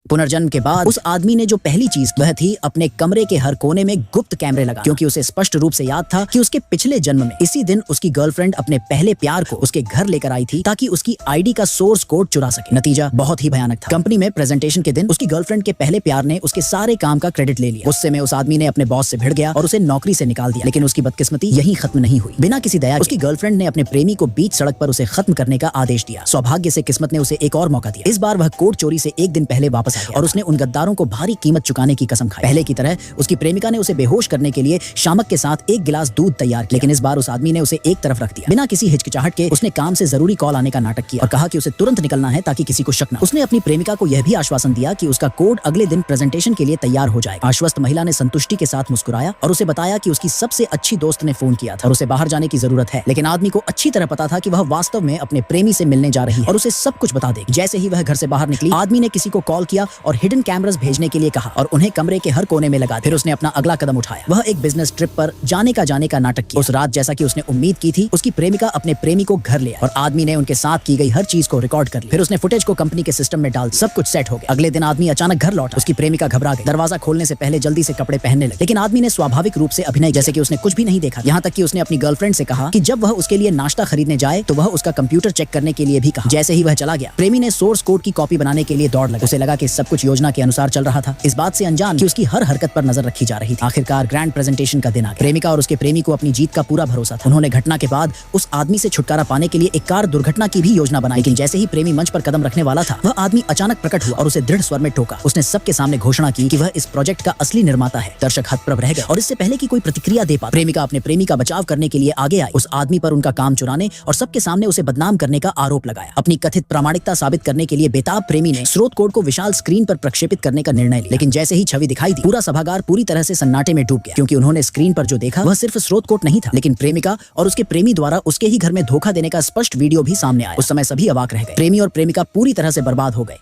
पुनर्जन्म के बाद उस आदमी ने जो पहली चीज वह थी अपने कमरे के हर कोने में गुप्त कैमरे लगा, क्योंकि उसे स्पष्ट रूप से याद था कि उसके पिछले जन्म में इसी दिन उसकी गर्लफ्रेंड अपने पहले प्यार को उसके घर लेकर आई थी ताकि उसकी आईडी का सोर्स कोड चुरा सके। नतीजा बहुत ही भयानक था। कंपनी में प्रेजेंटेशन के दिन उसकी गर्लफ्रेंड के पहले प्यार ने उसके सारे काम का क्रेडिट ले लिया। गुस्से में उस आदमी ने अपने बॉस से भिड़ गया और उसे नौकरी से निकाल दिया। लेकिन उसकी बदकिस्मती यहीं खत्म नहीं हुई। बिना किसी दया उसकी गर्लफ्रेंड ने अपने प्रेमी को बीच सड़क पर उसे खत्म करने का आदेश दिया। सौभाग्य से किस्मत ने उसे एक और मौका दिया। इस बार वह कोड चोरी से एक दिन पहले वापस आ गया और उसने उन गद्दारों को भारी कीमत चुकाने की कसम खाई। पहले की तरह उसकी प्रेमिका ने उसे बेहोश करने के लिए शामक के साथ एक गिलास दूध तैयार किया, लेकिन इस बार उस आदमी ने उसे एक तरफ रख दिया। बिना किसी हिचकिचाहट के उसने काम से जरूरी कॉल आने का नाटक किया और कहा कि उसे तुरंत निकलना है ताकि किसी को शक न। उसने अपनी प्रेमिका को यह भी आश्वासन दिया कि उसका कोड अगले दिन प्रेजेंटेशन के लिए तैयार हो जाएगा। आश्वस्त महिला ने संतुष्टि के साथ मुस्कुराया और उसे बताया कि उसकी सबसे अच्छी दोस्त ने फोन किया था और उसे बाहर जाने की जरूरत है। लेकिन आदमी को अच्छी तरह पता था कि वह वास्तव में अपने प्रेमी से मिलने जा रही है और उसे सब कुछ बता देगी। जैसे ही वह घर से बाहर निकली, आदमी ने किसी को कॉल किया और हिडन कैमरास भेजने के लिए कहा और उन्हें कमरे के हर कोने में लगा दिया। फिर उसने अपना अगला कदम उठाया। वह एक बिजनेस ट्रिप पर जाने का नाटक किया। उस रात जैसा कि उसने उम्मीद की थी, उसकी प्रेमिका अपने प्रेमी को घर ले आई और आदमी ने उनके साथ की गई हर चीज को रिकॉर्ड कर लिया। फिर उसने फुटेज को कंपनी के सिस्टम में डाल दिया। सब कुछ सेट हो गया। अगले दिन आदमी अचानक घर लौटा। उसकी प्रेमिका घबरा गई। दरवाजा खोलने से पहले जल्दी से कपड़े पहनने लगी। लेकिन आदमी ने स्वाभाविक रूप से अभिनय जैसे कि उसने कुछ भी नहीं देखा। यहाँ तक कि उसने अपनी गर्लफ्रेंड से कहा कि जब वह उसके लिए नाश्ता खरीदने जाए तो वह उसका कंप्यूटर चेक करने के लिए भी कहा। जैसे ही वह चला गया, प्रेमी ने सोर्स कोड की कॉपी बनाने के लिए दौड़ लगा। उसे लगा कि सब कुछ योजना के अनुसार चल रहा था, इस बात से अनजान कि उसकी हर हरकत पर नजर रखी जा रही थी। आखिरकार ग्रैंड प्रेजेंटेशन का दिन आ गया। प्रेमिका और उसके प्रेमी को अपनी जीत का पूरा भरोसा था। उन्होंने घटना के बाद उस आदमी से छुटकारा पाने के लिए एक कार दुर्घटना की भी योजना बनाई। लेकिन जैसे ही प्रेमी मंच पर कदम रखने वाला था, वह आदमी अचानक प्रकट हुआ और उसे दृढ़ स्वर में टोका। उसने सबके सामने घोषणा की कि वह इस प्रोजेक्ट का असली निर्माता है। दर्शक हतप्रभ रह गए और इससे पहले कि कोई प्रतिक्रिया दे पाए, प्रेमिका अपने प्रेमी का बचाव करने के लिए आगे आई। उस आदमी पर उनका काम चुराने और सबके सामने उसे बदनाम करने का आरोप लगाया। अपनी कथित प्रामाणिकता साबित करने के लिए बेताब प्रेमी ने स्रोत कोड को विशाल स्क्रीन पर प्रक्षेपित करने का निर्णय लिया। लेकिन जैसे ही छवि दिखाई दी, पूरा सभागार पूरी तरह से सन्नाटे में डूब गया, क्योंकि उन्होंने स्क्रीन पर जो देखा वह सिर्फ स्रोत कोड नहीं था, लेकिन प्रेमिका और उसके प्रेमी द्वारा उसके ही घर में धोखा देने का स्पष्ट वीडियो भी सामने आया। उस समय सभी अवाक रह गए। प्रेमी और प्रेमिका पूरी तरह से बर्बाद हो गए।